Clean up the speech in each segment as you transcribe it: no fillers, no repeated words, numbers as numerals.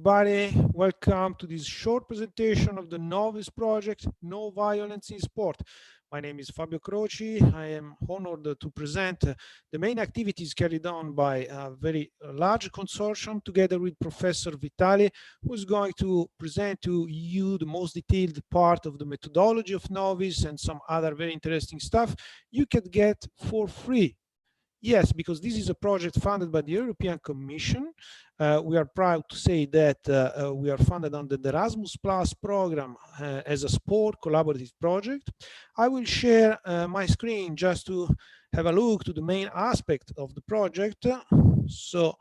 everybody. Welcome to this short presentation of the Novis project, No Violence in Sport. My name is Fabio Croci. I am honored to present the main activities carried on by a very large consortium together with Professor Vitali, who is going to present to you the most detailed part of the methodology of Novis and some other very interesting stuff you can get for free. Yes, because this is a project funded by the European Commission. We are proud to say that we are funded under the Erasmus Plus program as a sport collaborative project. I will share my screen just to have a look to the main aspect of the project. So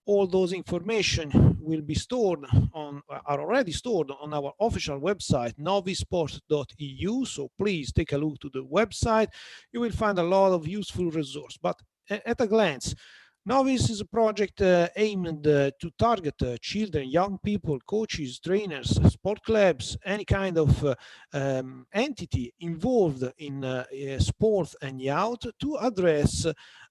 all those information will be stored on, are already stored on our official website, novisport.eu. So please take a look to the website. You will find a lot of useful resources. But at a glance, Novis is a project aimed to target children, young people, coaches, trainers, sport clubs, any kind of entity involved in sport and youth to address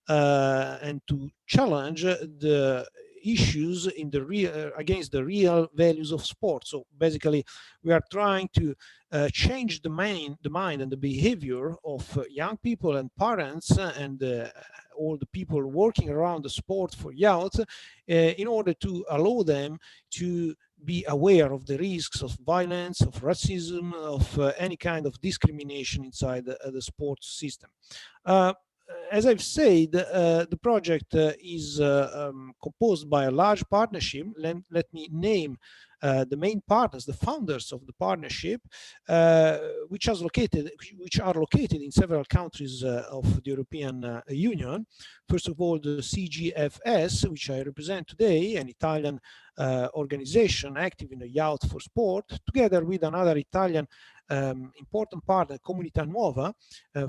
and to challenge the issues in the real against the real values of sport. So basically, we are trying to change the mind and the behavior of young people and parents and all the people working around the sport for youth in order to allow them to be aware of the risks of violence, of racism, of any kind of discrimination inside the sports system. As I've said, the project is composed by a large partnership. Let me name the main partners, the founders of the partnership, which are located in several countries of the European Union. First of all, the CGFS, which I represent today, an Italian organization active in the youth for sport, together with another Italian important partner, Comunità Nuova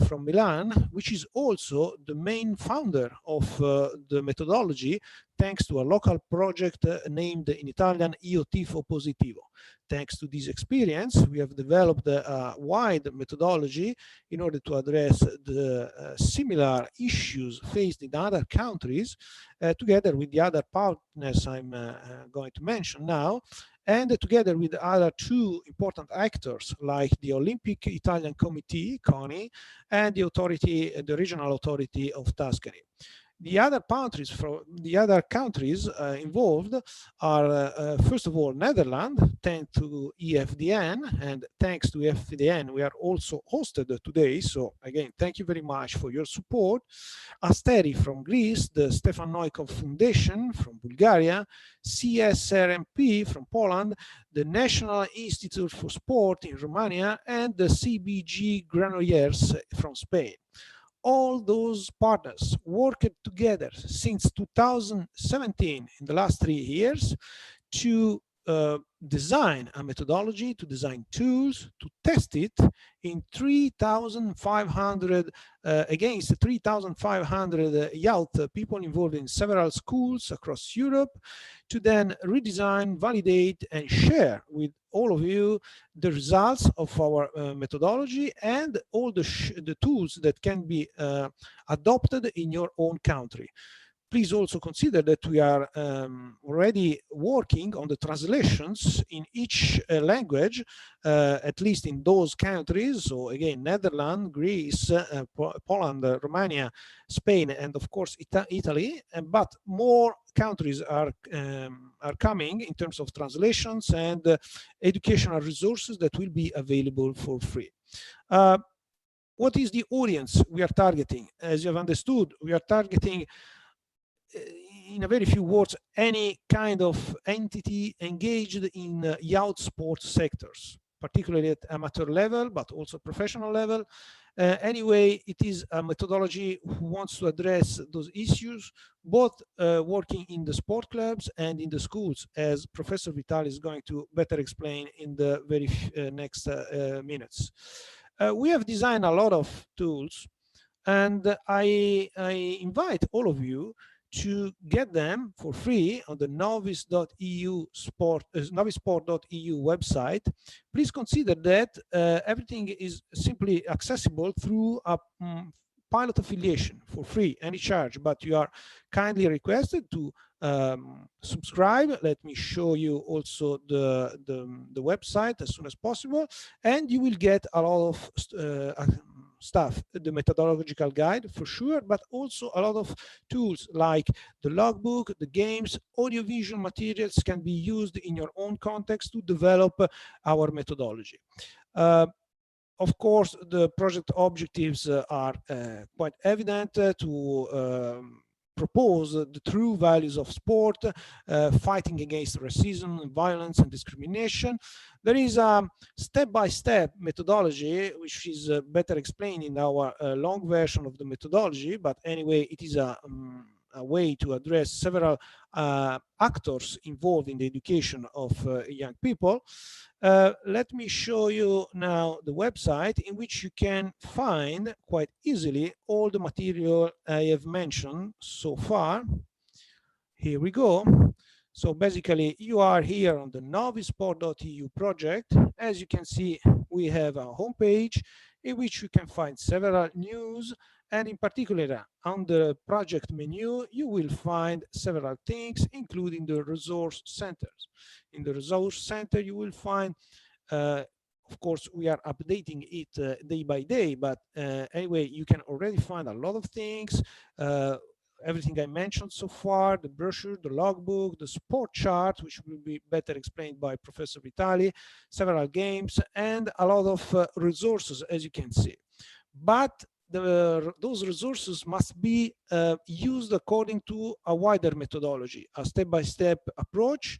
from Milan, which is also the main founder of the methodology, thanks to a local project named in Italian Io Tifo Positivo. Thanks to this experience, we have developed a wide methodology in order to address the similar issues faced in other countries, together with the other partners I'm going to mention now, and together with other two important actors like the Olympic Italian Committee, CONI, and the regional authority of Tuscany. The other countries involved are, first of all, Netherlands, thanks to EFDN, and thanks to EFDN, we are also hosted today. So again, thank you very much for your support. Asteri from Greece, the Stefan Neukov Foundation from Bulgaria, CSRMP from Poland, the National Institute for Sport in Romania, and the CBG Granollers from Spain. All those partners worked together since 2017, in the last 3 years, to design a methodology, to design tools, to test it in 3,500 against 3,500 youth people involved in several schools across Europe, to then redesign, validate, and share with all of you the results of our methodology and all the tools that can be adopted in your own country. Please also consider that we are already working on the translations in each language, at least in those countries. So again, Netherlands, Greece, Poland, Romania, Spain, and of course Italy. But more countries are coming in terms of translations and educational resources that will be available for free. What is the audience we are targeting? As you have understood, we are targeting, in a very few words, any kind of entity engaged in youth sports sectors, particularly at amateur level, but also professional level. Anyway, it is a methodology who wants to address those issues, both working in the sport clubs and in the schools, as Professor Vitali is going to better explain in the very next minutes. We have designed a lot of tools, and I invite all of you to get them for free on the novis.eu novisport.eu website. Please consider that everything is simply accessible through a pilot affiliation for free, any charge, but you are kindly requested to subscribe. Let me show you also the website as soon as possible, and you will get a lot of stuff, the methodological guide for sure, but also a lot of tools like the logbook, the games, audiovisual materials can be used in your own context to develop our methodology. Of course, the project objectives are quite evident to propose the true values of sport, fighting against racism, violence, and discrimination. There is a step-by-step methodology, which is better explained in our long version of the methodology, but anyway, it is a way to address several actors involved in the education of young people. Let me show you now the website in which you can find quite easily all the material I have mentioned so far. Here we go. So basically, you are here on the novisport.eu project. As you can see, we have a homepage in which you can find several news, and in particular, on the project menu, you will find several things, including the resource centers. In the resource center, you will find, of course, we are updating it day by day, but anyway, you can already find a lot of things. Everything I mentioned so far, the brochure, the logbook, the sport chart, which will be better explained by Professor Vitali, several games, and a lot of resources, as you can see. But those resources must be used according to a wider methodology, a step-by-step approach,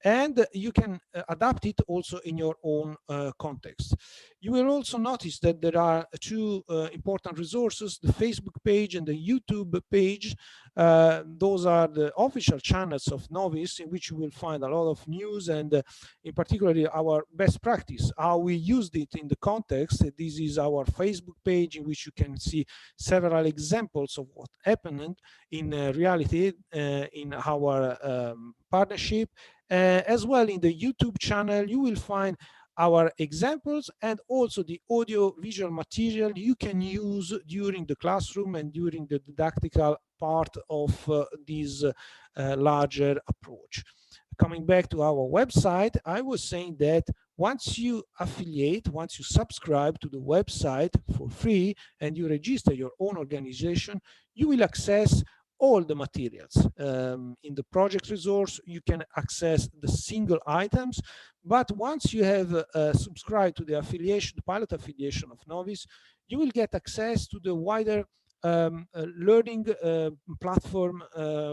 and you can adapt it also in your own context. You will also notice that there are two important resources, the Facebook page and the YouTube page. Those are the official channels of Novis, in which you will find a lot of news and in particular our best practice, how we used it in the context. This is our Facebook page, in which you can see several examples of what happened in reality in our partnership. As well, in the YouTube channel, you will find our examples and also the audio visual material you can use during the classroom and during the didactical part of this larger approach. Coming back to our website, I was saying that once you affiliate, once you subscribe to the website for free and you register your own organization, you will access all the materials. In the project resource, you can access the single items, but once you have subscribed to the affiliation, the pilot affiliation of Novis, you will get access to the wider learning platform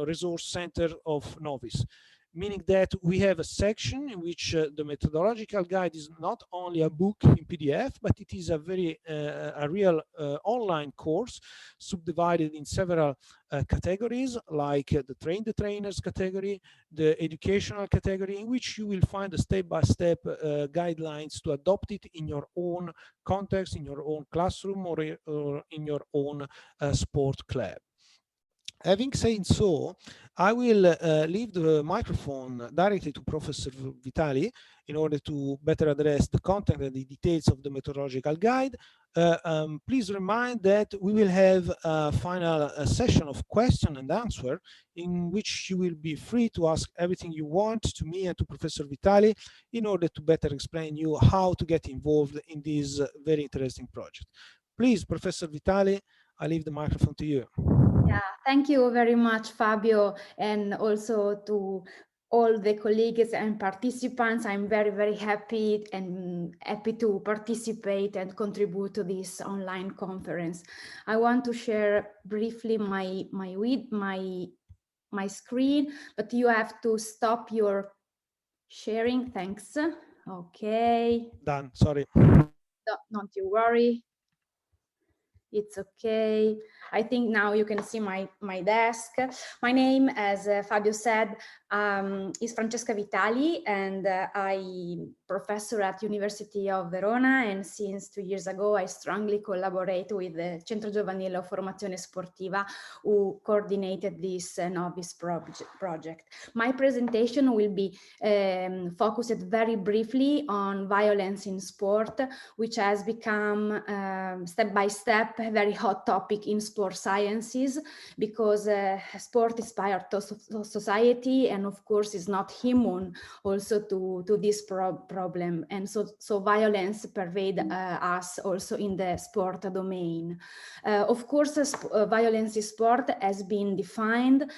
resource center of Novis, meaning that we have a section in which the methodological guide is not only a book in PDF, but it is a very a real online course subdivided in several categories, like the train the trainers category, the educational category, in which you will find the step-by-step guidelines to adopt it in your own context, in your own classroom, or in your own sport club. Having said so, I will leave the microphone directly to Professor Vitali in order to better address the content and the details of the methodological guide. Please remind that we will have a final session of question and answer, in which you will be free to ask everything you want to me and to Professor Vitali in order to better explain you how to get involved in this very interesting project. Please, Professor Vitali, I leave the microphone to you. Yeah, thank you very much, Fabio, and also to all the colleagues and participants. I'm very, very happy to participate and contribute to this online conference. I want to share briefly my screen, but you have to stop your sharing. Thanks. Okay. Done. Sorry. Don't you worry. It's okay. I think now you can see my desk. My name, as Fabio said, is Francesca Vitali, and I'm professor at University of Verona. And since 2 years ago, I strongly collaborate with the Centro Giovanile of Formazione Sportiva, who coordinated this Novis project. My presentation will be focused very briefly on violence in sport, which has become step by step a very hot topic in sport sciences, because sport is part of society, and of course is not immune also to this problem. And so violence pervade us also in the sport domain. Of course, violence in sport has been defined.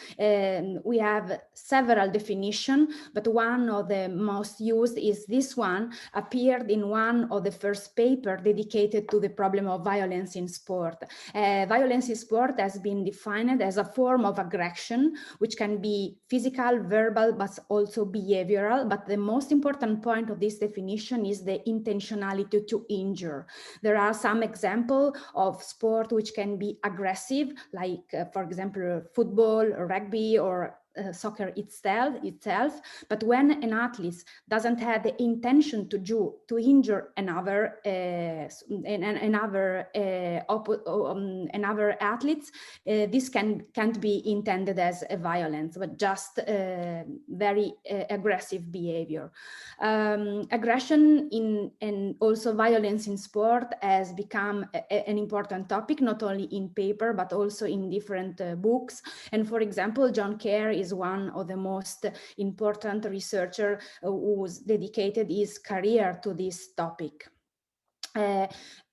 We have several definitions, but one of the most used is this one, appeared in one of the first papers dedicated to the problem of violence in sport. Violence in sport has been defined as a form of aggression, which can be physical, verbal, but also behavioral. But the most important point of this definition is the intentionality to injure. There are some examples of sport which can be aggressive, like, for example, football, or rugby, or soccer itself. But when an athlete doesn't have the intention to injure another athletes, this can't be intended as a violence, but just very aggressive behavior. Aggression and also violence in sport has become an important topic, not only in paper but also in different books. And for example, John Kerr is one of the most important researchers who's dedicated his career to this topic. A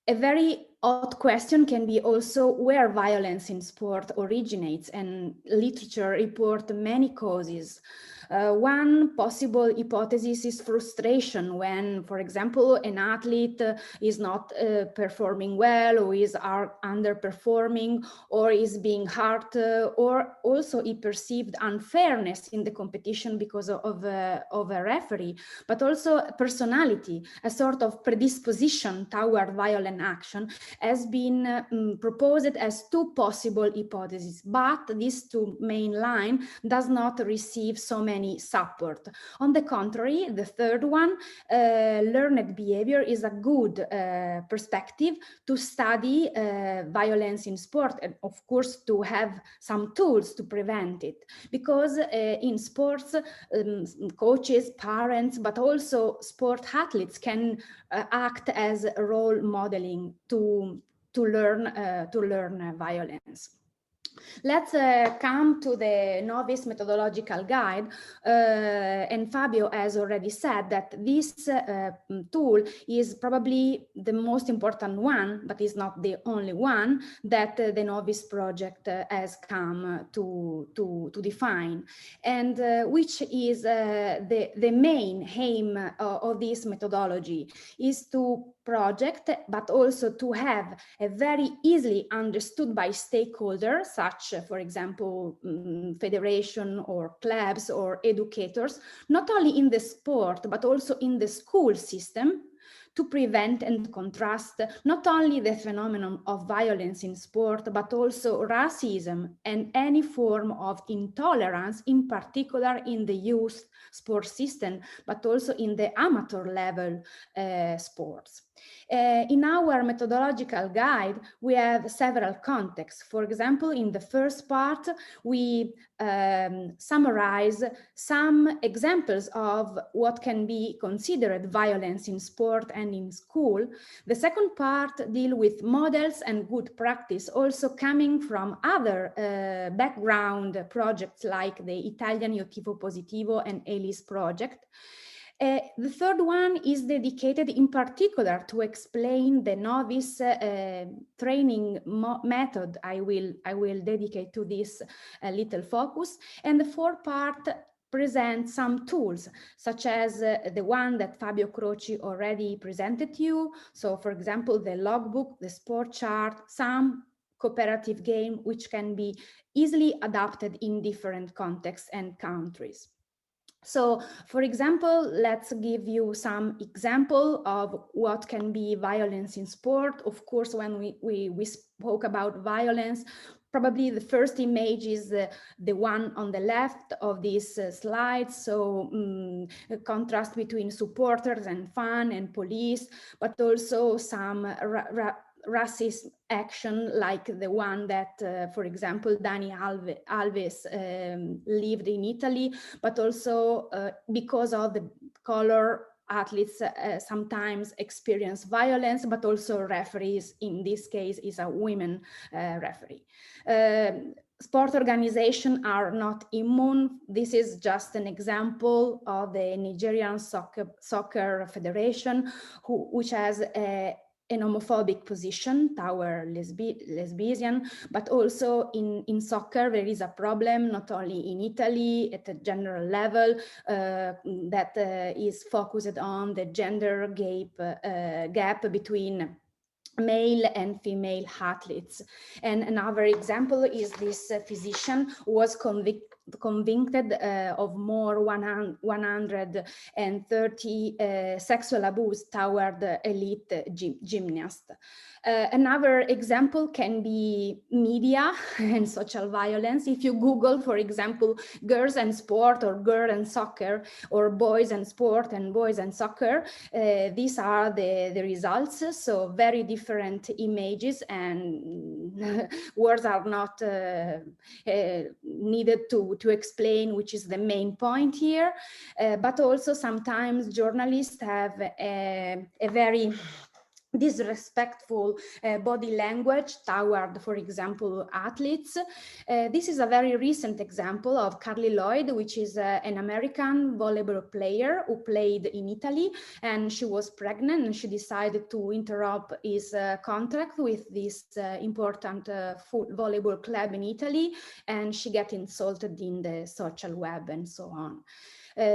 very odd question can be also where violence in sport originates, and literature report many causes. One possible hypothesis is frustration when, for example, an athlete is not performing well, or is underperforming, or is being hurt, or also he perceived unfairness in the competition because of a referee, but also personality, a sort of predisposition toward violent action, has been proposed as two possible hypotheses, but these two main line does not receive so many support. On the contrary, the third one, learned behavior, is a good perspective to study violence in sport, and of course to have some tools to prevent it, because in sports, coaches, parents, but also sport athletes can act as role modeling to learn violence. Let's come to the Novis methodological guide, and Fabio has already said that this tool is probably the most important one, but is not the only one that the Novis project has come to define, and which is the main aim of this methodology, is to project, but also to have a very easily understood by stakeholders, such, for example, federation or clubs or educators, not only in the sport, but also in the school system, to prevent and contrast not only the phenomenon of violence in sport, but also racism and any form of intolerance, in particular in the youth sports system, but also in the amateur level sports. In our methodological guide, we have several contexts. For example, in the first part, we summarize some examples of what can be considered violence in sport and in school. The second part deals with models and good practice, also coming from other background projects like the Italian Io Tifo Positivo and ELIS project. The third one is dedicated in particular to explain the Novis training method. I will dedicate to this little focus. And the fourth part presents some tools, such as the one that Fabio Croci already presented to you. So, for example, the logbook, the sport chart, some cooperative game, which can be easily adapted in different contexts and countries. So, for example, let's give you some example of what can be violence in sport. Of course, when we spoke about violence, probably the first image is the one on the left of this slide. So a contrast between supporters and fan and police, but also some racist action like the one that, for example, Dani Alves lived in Italy, but also because of the color athletes sometimes experience violence, but also referees, in this case is a women referee. Sport organizations are not immune. This is just an example of the Nigerian Soccer Federation, which has an homophobic position toward lesbian, but also in soccer there is a problem not only in Italy at a general level that is focused on the gender gap between male and female athletes. And another example is this physician who was convicted of more 130 sexual abuse toward the elite gymnast. Another example can be media and social violence. If you Google, for example, girls and sport or girl and soccer, or boys and sport and boys and soccer, these are the results. So very different images, and words are not needed to explain which is the main point here. But also sometimes journalists have a very disrespectful body language toward, for example, athletes. This is a very recent example of Carly Lloyd, which is an American volleyball player who played in Italy, and she was pregnant and she decided to interrupt his contract with this important volleyball club in Italy, and she got insulted in the social web and so on.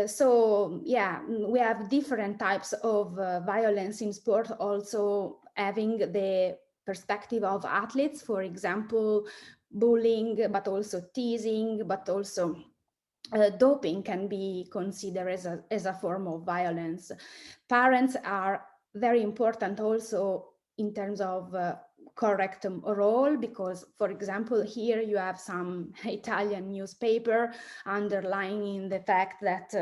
So yeah, we have different types of violence in sport, also having the perspective of athletes, for example, bullying, but also teasing, but also doping can be considered as a form of violence. Parents are very important also in terms of correct role, because, for example, here you have some Italian newspaper underlining the fact that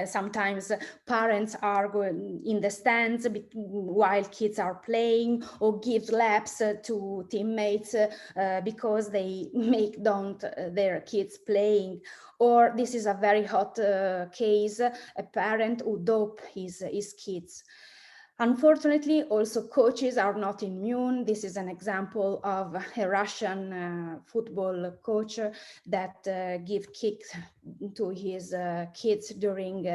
sometimes parents are going in the stands while kids are playing, or give laps to teammates because they don't their kids playing. Or this is a very hot case, a parent who dope his kids. Unfortunately, also coaches are not immune. This is an example of a Russian football coach that give kicks to his kids during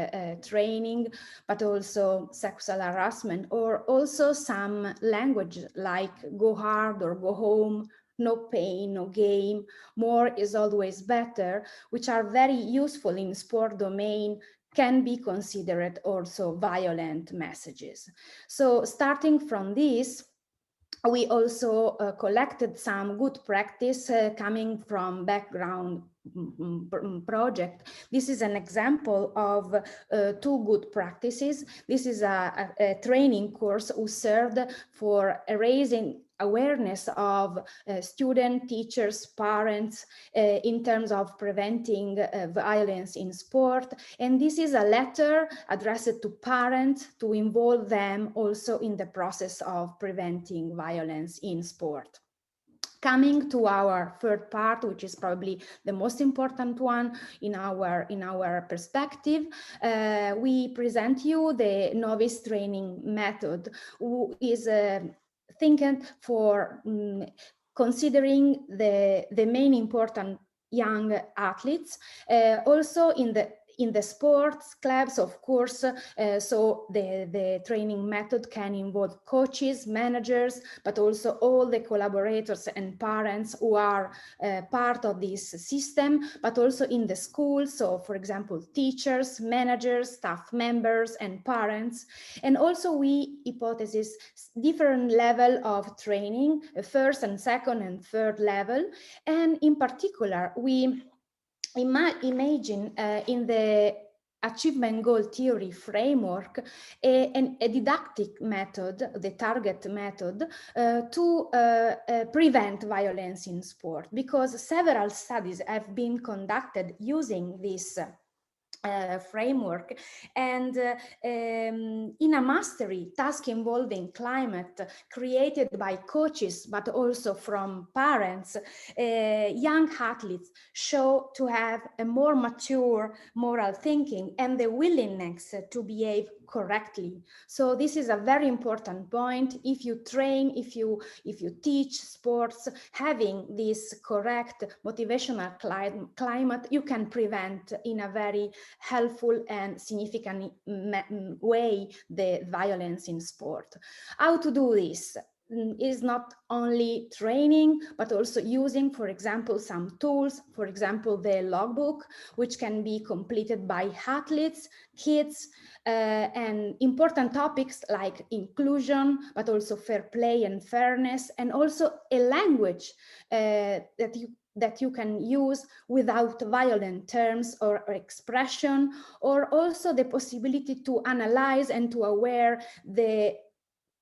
training, but also sexual harassment, or also some language like go hard or go home, no pain, no game, more is always better, which are very useful in sport domain, can be considered also violent messages. So starting from this, we also collected some good practice coming from background project. This is an example of two good practices. This is a training course who served for raising awareness of students, teachers, parents in terms of preventing violence in sport. And this is a letter addressed to parents to involve them also in the process of preventing violence in sport. Coming to our third part, which is probably the most important one in our perspective, we present you the Novis training method, who is thinking for considering the main important young athletes, also in the sports clubs, of course. So the training method can involve coaches, managers, but also all the collaborators and parents who are part of this system, but also in the school. So for example, teachers, managers, staff members, and parents. And also we hypothesize different level of training, first and second and third level. And in particular, we imagine in the achievement goal theory framework a didactic method, the target method, to prevent violence in sport, because several studies have been conducted using this framework, and in a mastery task involving climate created by coaches but also from parents, young athletes show to have a more mature moral thinking and the willingness to behave correctly. So this is a very important point. If you train, if you teach sports, having this correct motivational climate, you can prevent in a very helpful and significant way the violence in sport. How to do this? Is not only training, but also using, for example, some tools, for example, the logbook, which can be completed by athletes, kids, and important topics like inclusion, but also fair play and fairness, and also a language that you can use without violent terms or expression, or also the possibility to analyze and to aware the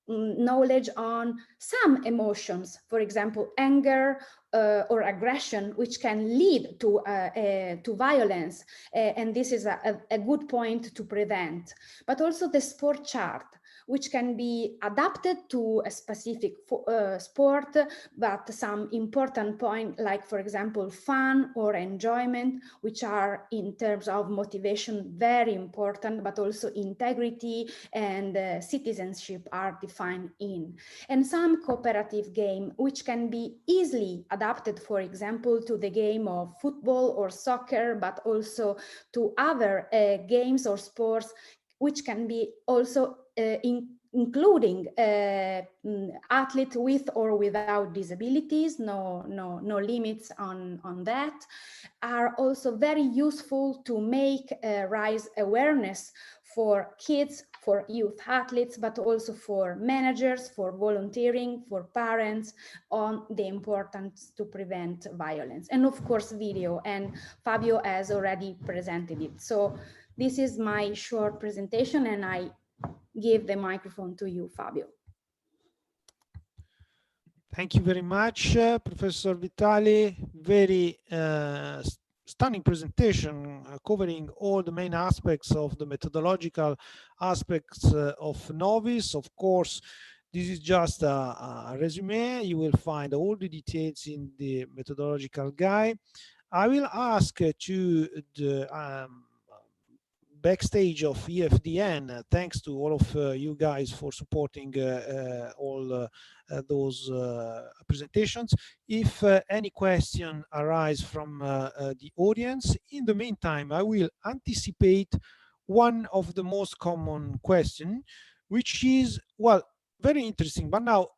knowledge on some emotions, for example, anger or aggression, which can lead to violence. And this is a good point to prevent. But also the sport chart, which can be adapted to a specific sport, but some important points like, for example, fun or enjoyment, which are in terms of motivation very important, but also integrity and citizenship are defined in. And some cooperative game, which can be easily adapted, for example, to the game of football or soccer, but also to other games or sports, which can be also including athletes with or without disabilities, no limits on that, are also very useful to make rise awareness for kids, for youth athletes, but also for managers, for volunteering, for parents, on the importance to prevent violence. And of course, video, and Fabio has already presented it. So this is my short presentation, and I give the microphone to you, Fabio. Thank you very much, Professor Vitali. Very stunning presentation covering all the main aspects of the methodological aspects of Novis. Of course, this is just a resume. You will find all the details in the methodological guide. I will ask to the backstage of EFDN, thanks to all of you guys for supporting all those presentations. If any question arise from the audience, in the meantime, I will anticipate one of the most common question, which is, well, very interesting, but now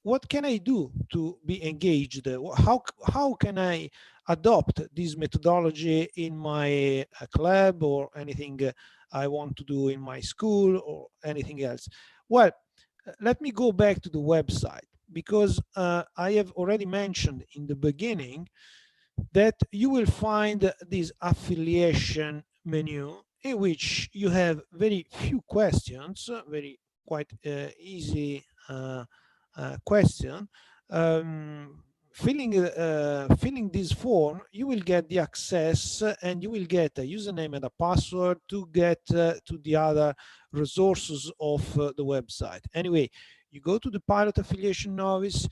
what can I do to be engaged? How can I adopt this methodology in my club or anything I want to do in my school or anything else? Well, let me go back to the website, because I have already mentioned in the beginning that you will find this affiliation menu in which you have very few questions, very quite easy question. Filling this form, you will get the access and you will get a username and a password to get to the other resources of the website. Anyway, you go to the pilot affiliation Novis,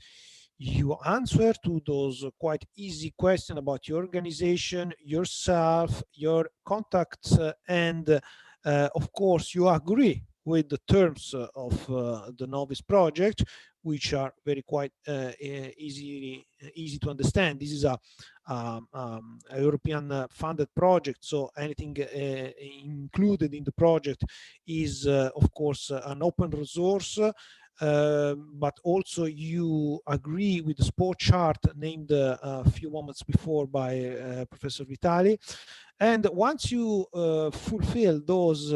you answer to those quite easy questions about your organization, yourself, your contacts, and of course you agree with the terms of the Novis project, which are very quite easy to understand. This is a European funded project, so anything included in the project is of course an open resource, but also you agree with the sport chart named a few moments before by Professor Vitali. And once you fulfill those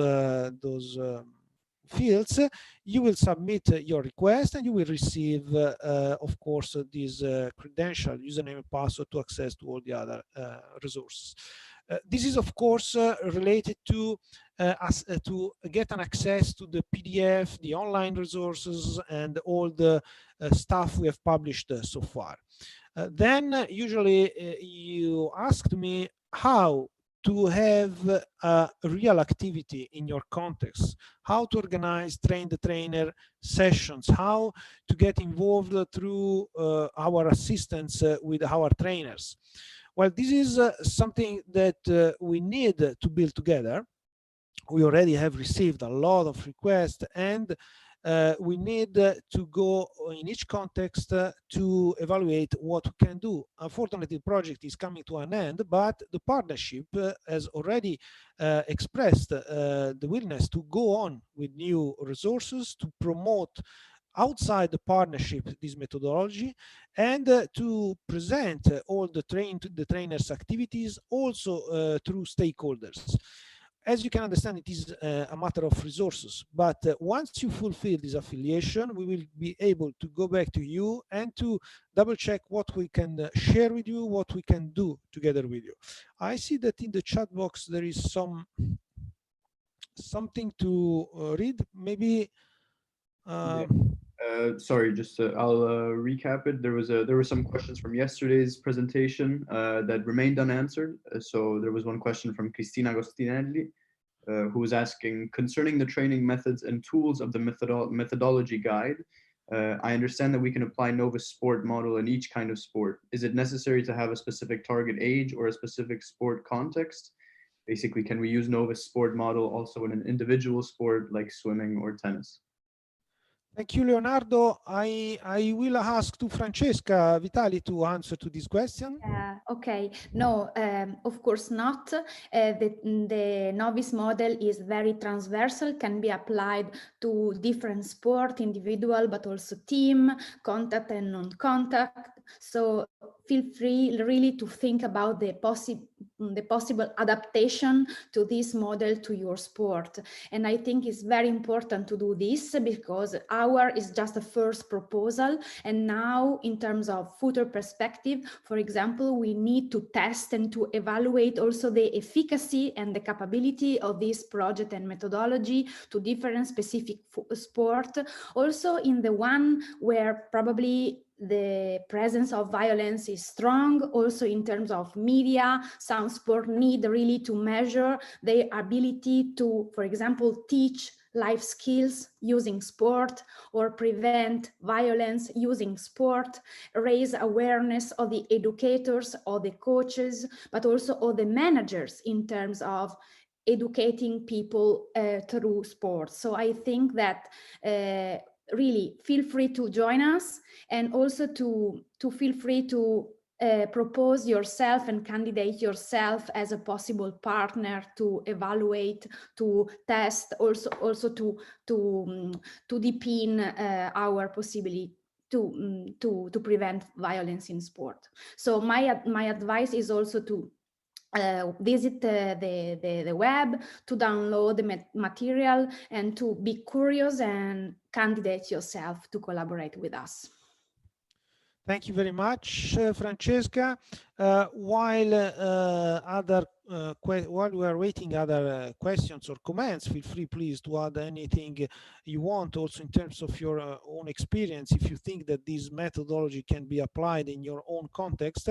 fields, you will submit your request and you will receive, of course, this credential, username and password to access to all the other resources. This is, of course, related to get an access to the PDF, the online resources, and all the stuff we have published so far. Then usually you asked me how to have a real activity in your context, how to organize train-the-trainer sessions, how to get involved through our assistance with our trainers. Well, this is something that we need to build together. We already have received a lot of requests, and we need to go in each context to evaluate what we can do. Unfortunately, the project is coming to an end, but the partnership has already expressed the willingness to go on with new resources to promote outside the partnership this methodology, and to present all the trainers activities also through stakeholders. As you can understand, it is a matter of resources, but once you fulfill this affiliation, we will be able to go back to you and to double check what we can share with you, what we can do together with you. I see that in the chat box there is something to read. Maybe sorry, just I'll recap it. There were some questions from yesterday's presentation that remained unanswered. So there was one question from Cristina Agostinelli, who was asking concerning the training methods and tools of the methodology guide. I understand that we can apply Novis sport model in each kind of sport. Is it necessary to have a specific target age or a specific sport context? Basically, can we use Novis sport model also in an individual sport like swimming or tennis? Thank you, Leonardo. I will ask to Francesca Vitali to answer to this question. Okay, no, of course not. The Novis model is very transversal, can be applied to different sport, individual, but also team, contact and non-contact. So feel free really to think about the possible adaptation to this model to your sport. And I think it's very important to do this because our is just a first proposal. And now in terms of future perspective, for example, we need to test and to evaluate also the efficacy and the capability of this project and methodology to different specific sport. Also in the one where probably the presence of violence is strong, also in terms of media, some sport need really to measure their ability to, for example, teach life skills using sport or prevent violence using sport, raise awareness of the educators or the coaches, but also of the managers in terms of educating people through sports. So I think that really feel free to join us, and also to feel free to propose yourself and candidate yourself as a possible partner to evaluate, to test, also to deepen our possibility to prevent violence in sport. So my advice is also to visit the web, to download the material, and to be curious and candidate yourself to collaborate with us. Thank you very much, Francesca. While we are waiting other questions or comments, feel free, please, to add anything you want, also in terms of your own experience, if you think that this methodology can be applied in your own context.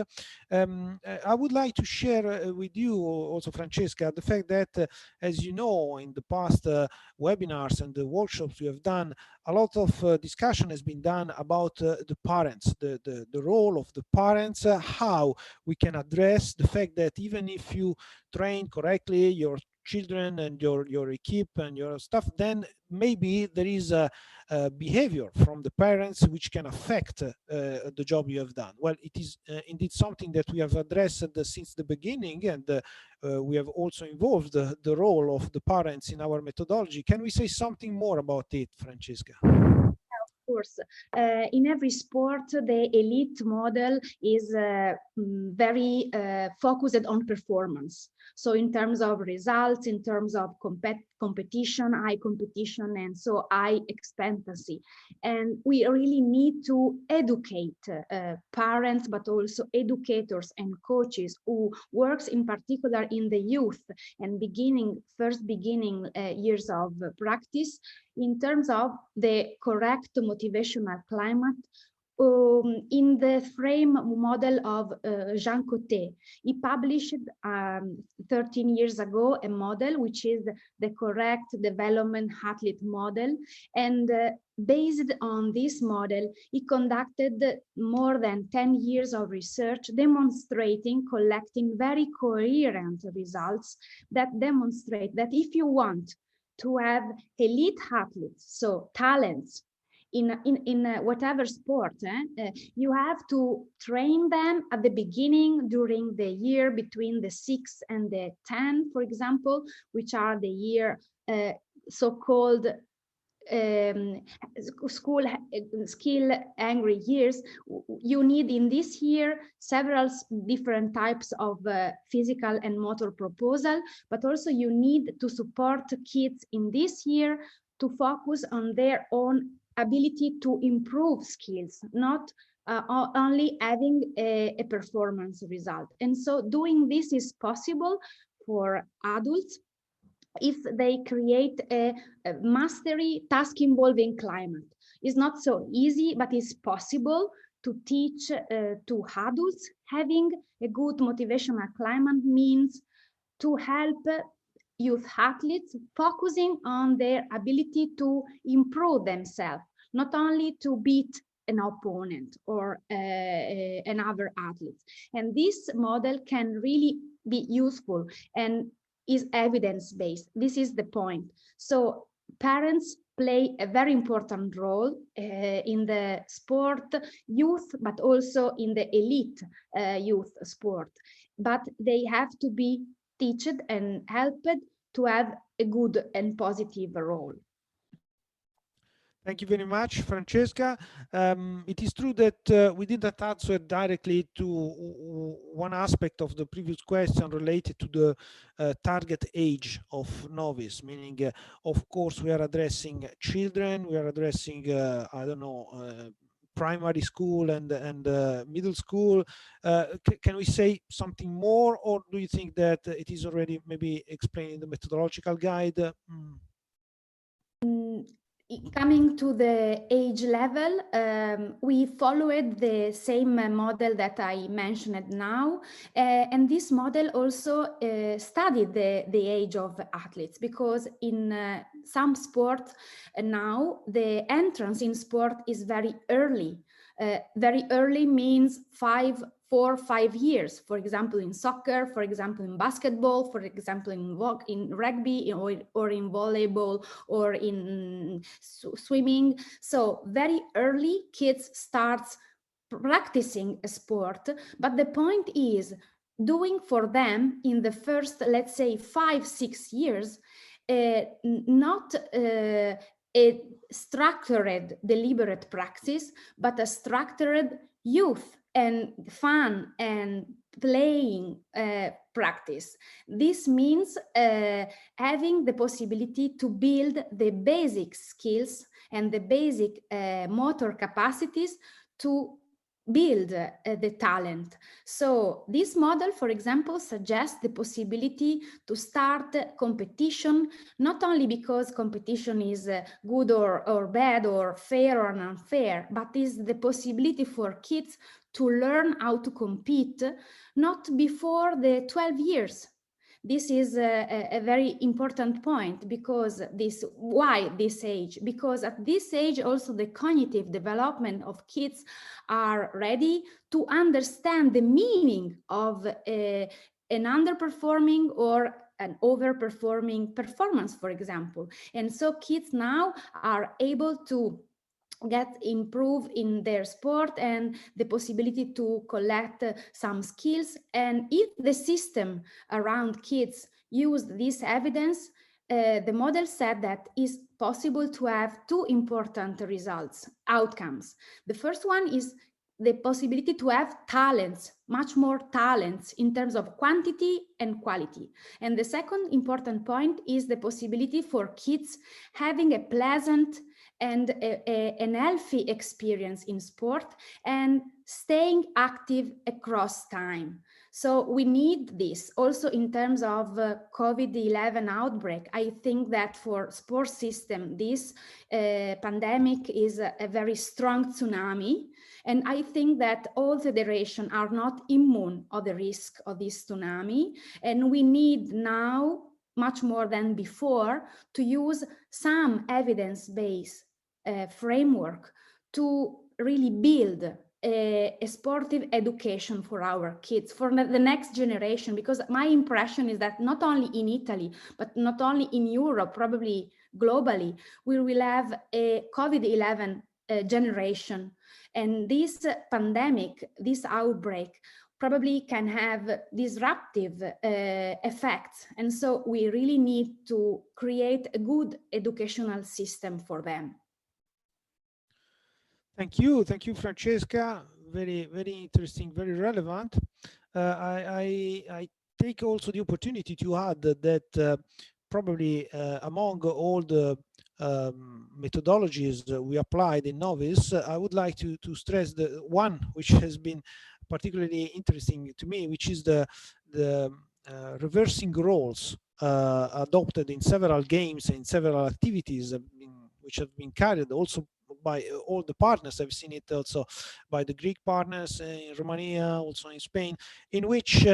I would like to share with you also, Francesca, the fact that, as you know, in the past webinars and the workshops we have done, a lot of discussion has been done about the parents, the role of the parents, how we can address the fact that even if you train correctly your children and your equip and your stuff, then maybe there is a behavior from the parents which can affect the job you have done. Well, it is indeed something that we have addressed since the beginning, and we have also involved the role of the parents in our methodology. Can we say something more about it, Francesca? Of course, in every sport, the elite model is very focused on performance. So in terms of results, in terms of competition, high competition, and so high expectancy. And we really need to educate parents, but also educators and coaches who works in particular in the youth and first beginning years of practice, in terms of the correct motivational climate in the frame model of Jean Coté. He published 13 years ago a model which is the correct development athlete model, and based on this model, he conducted more than 10 years of research demonstrating, collecting very coherent results that demonstrate that if you want to have elite athletes, so talents, in whatever sport, you have to train them at the beginning during the year between the 6 and the 10, for example, which are the year so-called school skill angry years. You need in this year several different types of physical and motor proposal, but also you need to support kids in this year to focus on their own ability to improve skills, not only having a performance result. And so doing this is possible for adults if they create a mastery task involving climate. It's not so easy, but it's possible to teach to adults. Having a good motivational climate means to help youth athletes focusing on their ability to improve themselves, not only to beat an opponent or another athlete. And this model can really be useful and is evidence-based. This is the point. So parents play a very important role in the sport youth, but also in the elite youth sport. But they have to be taught and helped to have a good and positive role. Thank you very much, Francesca. It is true that we didn't answer directly to one aspect of the previous question related to the target age of Novis, meaning, of course, we are addressing children, we are addressing, I don't know, primary school and middle school. Can we say something more, or do you think that it is already maybe explained in the methodological guide? Coming to the age level, we followed the same model that I mentioned now. And this model also studied the age of athletes, because in some sports now, the entrance in sport is very early. Very early means 4 or 5 years, for example, in soccer, for example, in basketball, for example, in rugby, or in volleyball, or in swimming. So very early, kids start practicing a sport, but the point is doing for them in the first, let's say, 5-6 years, not a structured, deliberate practice, but a structured youth and fun and playing practice. This means having the possibility to build the basic skills and the basic motor capacities to build the talent. So this model, for example, suggests the possibility to start competition, not only because competition is good or bad, or fair or unfair, but is the possibility for kids to learn how to compete not before the 12 years. This is a very important point, because why this age? Because at this age also the cognitive development of kids are ready to understand the meaning of an underperforming or an overperforming performance, for example. And so kids now are able to improve in their sport and the possibility to collect some skills. And if the system around kids used this evidence, the model said that it's possible to have 2 important outcomes. The first one is the possibility to have talents, much more talents in terms of quantity and quality. And the second important point is the possibility for kids having a pleasant and an healthy experience in sport and staying active across time. So we need this also in terms of COVID-11 outbreak. I think that for sports system, this pandemic is a very strong tsunami. And I think that all federations are not immune of the risk of this tsunami. And we need now, much more than before, to use some evidence-based framework to really build a sportive education for our kids, for the next generation, because my impression is that not only in Italy, but not only in Europe, probably globally, we will have a COVID-11 generation. And this pandemic, this outbreak, probably can have disruptive effects. And so we really need to create a good educational system for them. Thank you, Francesca. Very, very interesting, very relevant. I take also the opportunity to add that probably among all the methodologies we applied in Novis, I would like to stress the one which has been particularly interesting to me, which is the reversing roles adopted in several games and several activities which have been carried also by all the partners. I've seen it also by the Greek partners in Romania, also in Spain, in which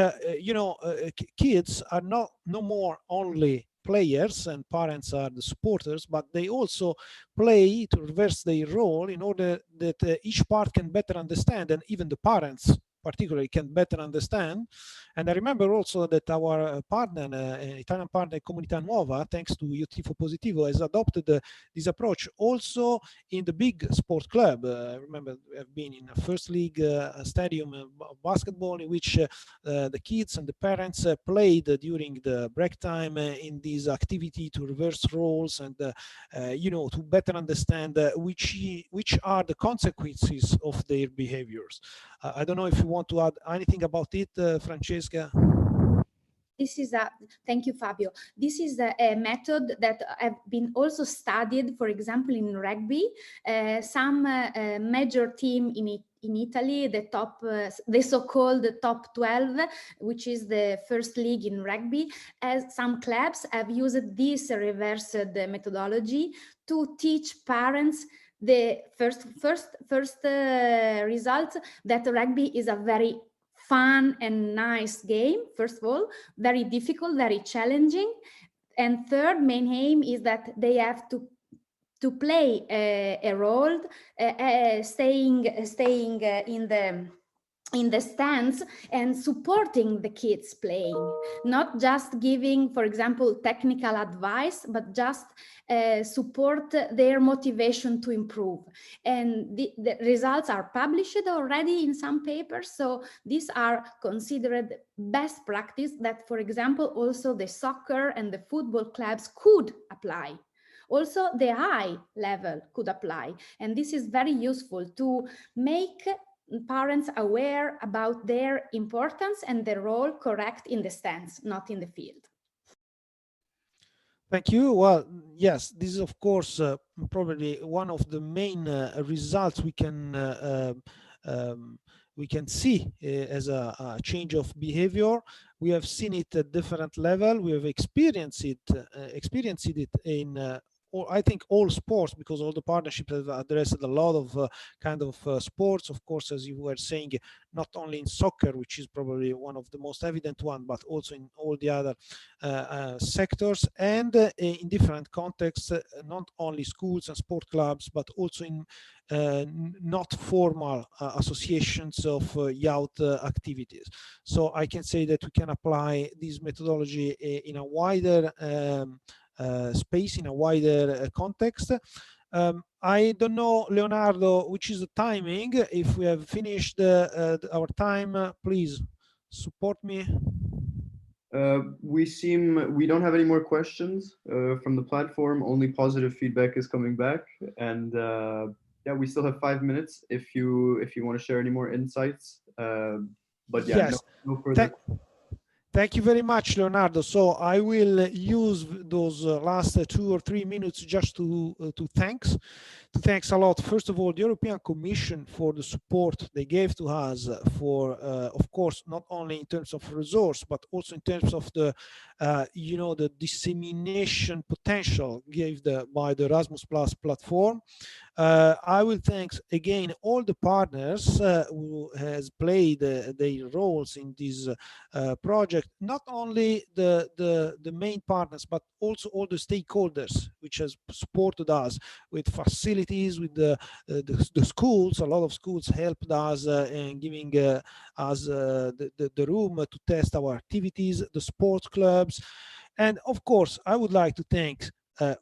kids are no more only players and parents are the supporters, but they also play to reverse their role in order that each part can better understand, and even the parents particularly can better understand. And I remember also that our partner, Italian partner Comunità Nuova, thanks to Io Tifo Positivo, has adopted this approach also in the big sport club. I remember I've been in a first league stadium basketball in which the kids and the parents played during the break time in this activity to reverse roles and to better understand which are the consequences of their behaviors. I don't know if you want to add anything about it, Francesca. This is thank you, Fabio. This is a method that have been also studied, for example, in rugby. Some major team in Italy, the so-called top 12, which is the first league in rugby, as some clubs have used this reversed methodology to teach parents the first result that rugby is a very fun and nice game. First of all, very difficult, very challenging. And third main aim is that they have to play a role, staying in the stands and supporting the kids playing, not just giving, for example, technical advice, but just support their motivation to improve. And the results are published already in some papers. So these are considered best practice that, for example, also the soccer and the football clubs could apply. Also, the high level could apply. And this is very useful to make parents aware about their importance and their role correct in the stands, not in the field. Thank you. Well, yes, this is of course probably one of the main results we can see as a change of behavior. We have seen it at different level. We have experienced it in I think all sports, because all the partnerships have addressed a lot of kind of sports. Of course, as you were saying, not only in soccer, which is probably one of the most evident one, but also in all the other sectors and in different contexts, not only schools and sport clubs, but also in not formal associations of youth activities. So I can say that we can apply this methodology in a wider space, in a wider context. I don't know, Leonardo, which is the timing. If we have finished our time, please support me. We don't have any more questions from the platform. Only positive feedback is coming back, and yeah, we still have 5 minutes if you want to share any more insights. But yeah, yes. no further. Thank you very much, Leonardo. So I will use those last 2 or 3 minutes just to thanks a lot, first of all, the European Commission for the support they gave to us for, of course, not only in terms of resource, but also in terms of the, the dissemination potential by the Erasmus Plus platform. I will thanks again all the partners who has played their roles in this project, not only the main partners, but also all the stakeholders which has supported us with facilities, with the schools. A lot of schools helped us in giving us the room to test our activities, the sports clubs. And of course, I would like to thank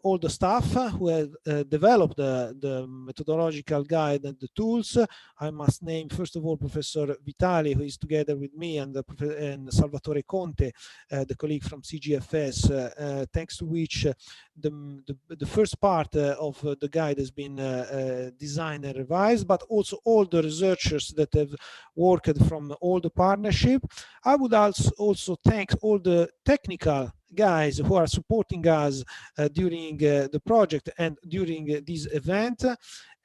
all the staff who have developed the methodological guide and the tools. I must name, first of all, Professor Vitali, who is together with me, and Salvatore Conte, the colleague from CGFS, thanks to which the first part of the guide has been designed and revised, but also all the researchers that have worked from all the partnership. I would also thank all the technical guys who are supporting us during the project and during this event.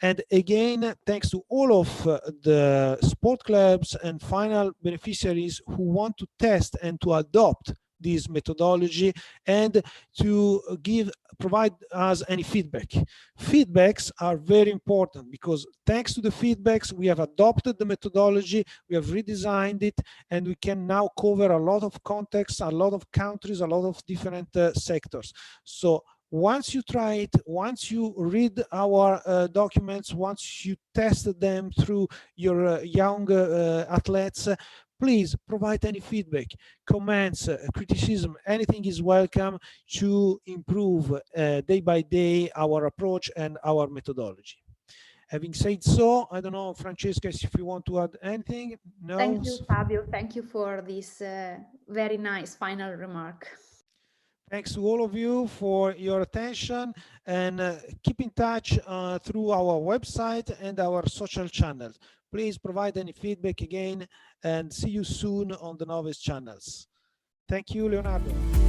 And again, thanks to all of the sport clubs and final beneficiaries who want to test and to adopt this methodology and to provide us any feedback. Feedbacks are very important because thanks to the feedbacks, we have adopted the methodology, we have redesigned it, and we can now cover a lot of contexts, a lot of countries, a lot of different sectors. So once you try it, once you read our documents, once you test them through your young athletes, please provide any feedback, comments, criticism, anything is welcome to improve day by day our approach and our methodology. Having said so, I don't know, Francesca, if you want to add anything. No? Thank you, Fabio. Thank you for this very nice final remark. Thanks to all of you for your attention, and keep in touch through our website and our social channels. Please provide any feedback again, and see you soon on the Novis channels. Thank you, Leonardo.